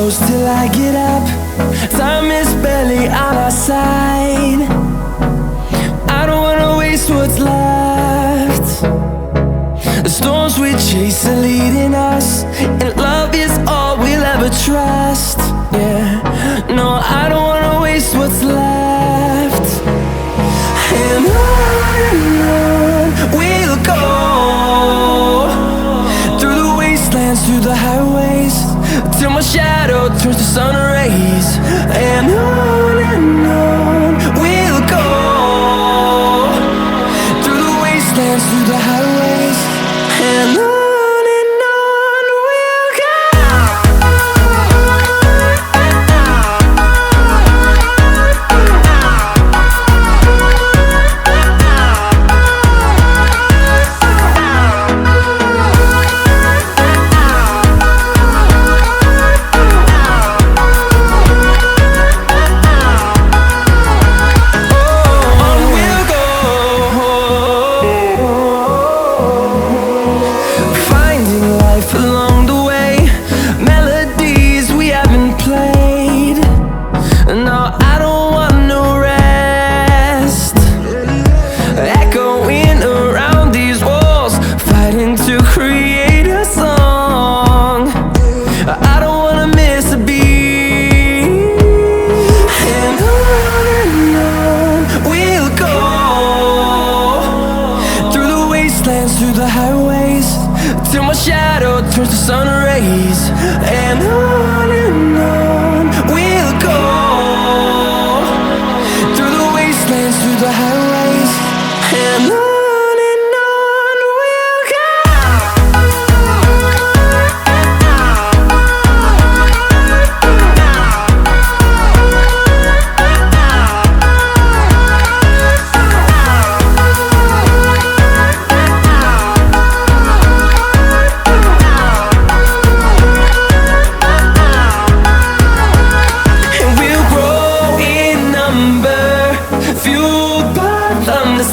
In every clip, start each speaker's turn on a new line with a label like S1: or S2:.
S1: close till I get up. Time is barely on our side. I don't wanna waste what's left. The storms we chase are leading us, and love is all we'll ever trust. Yeah, no, I don't wanna waste what's left. And on we'll go, through the wastelands, through the highways, till my shadow turns to sun rays. And on we'll go, through the wastelands, through the highways, and on. Through the highways, till my shadow turns to sun rays. And on we'll go, through the wastelands, through the highways, and on.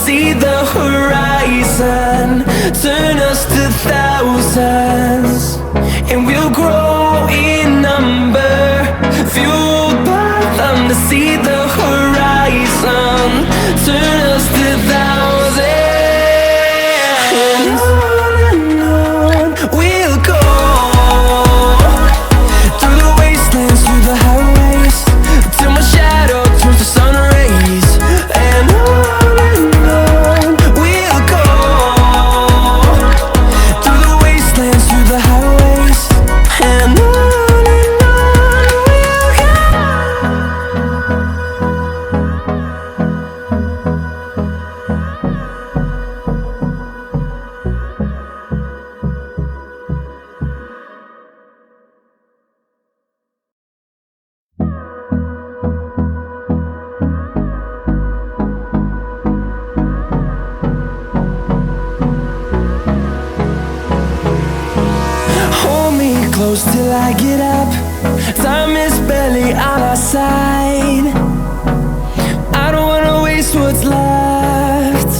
S1: See the horizon turn us to thousands, and we'll grow in number, fueled by them. To see the horizon turn us to thousands, and on we'll go, through the wastelands, through the highways, till my shadow turns to sun rays. And on close till I get up. Time is barely on our side. I don't wanna waste what's left.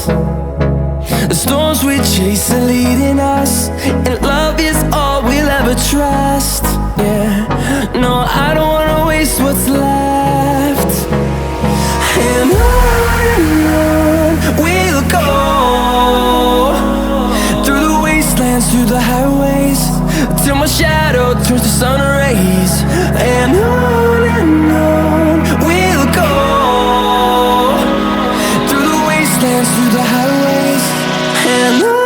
S1: The storms we chase are leading us, and love is all we'll ever trust. Yeah, no, I don't wanna waste what's left. And on we'll go, through the wastelands, through the highways, till my shadow turns to sun rays. And on we'll go, through the wastelands, through the highways, and on.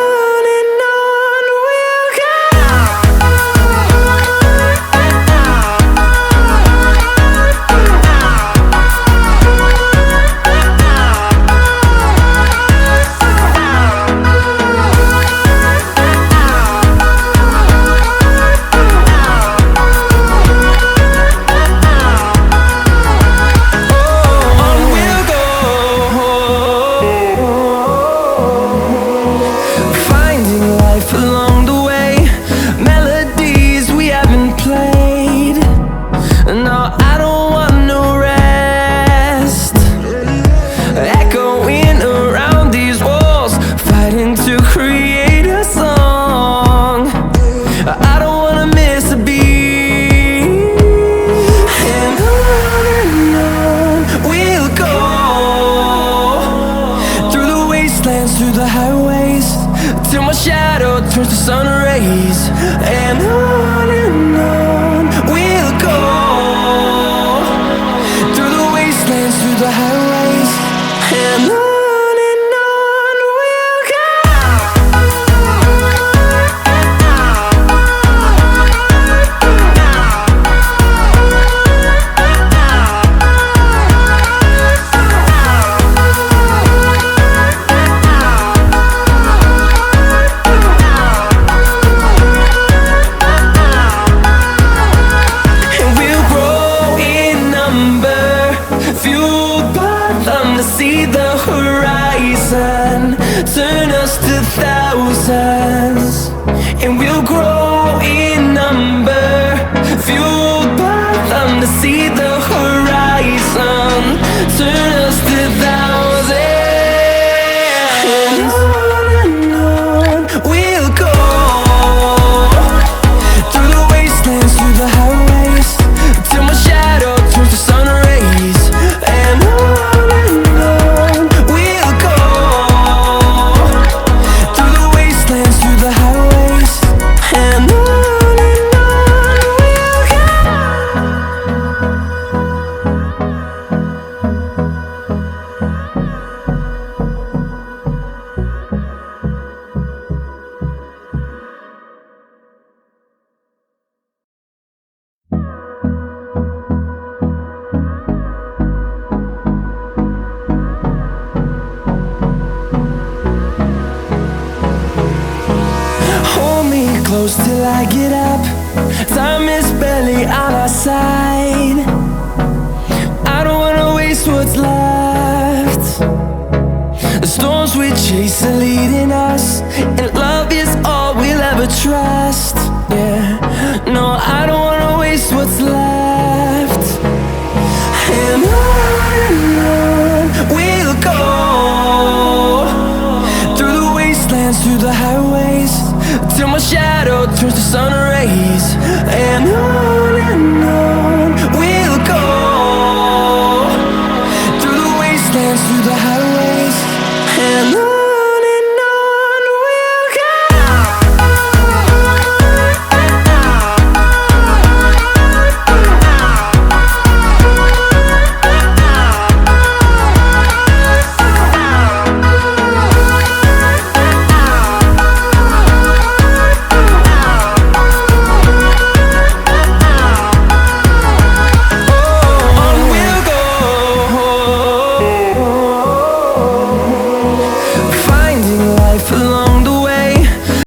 S1: highways, till my shadow turns to sun rays. And on we'll go, through the wastelands, through the highways. And on we'll go. See the horizon turn us to thousands, and we'll grow in number, fueled by them to see the horizon turn us to thousands. And on we'll go, through the wastelands, through the highways, till my shadow turns to sun rays. And on close till I get up. Time is barely on our side. I don't wanna waste what's left. The storms we chase are leading us, and love is all we'll ever trust. Yeah, no, I don't wanna waste what's left. And on we'll go, through the wastelands, through the highways, till my shadow turns to sun rays. And on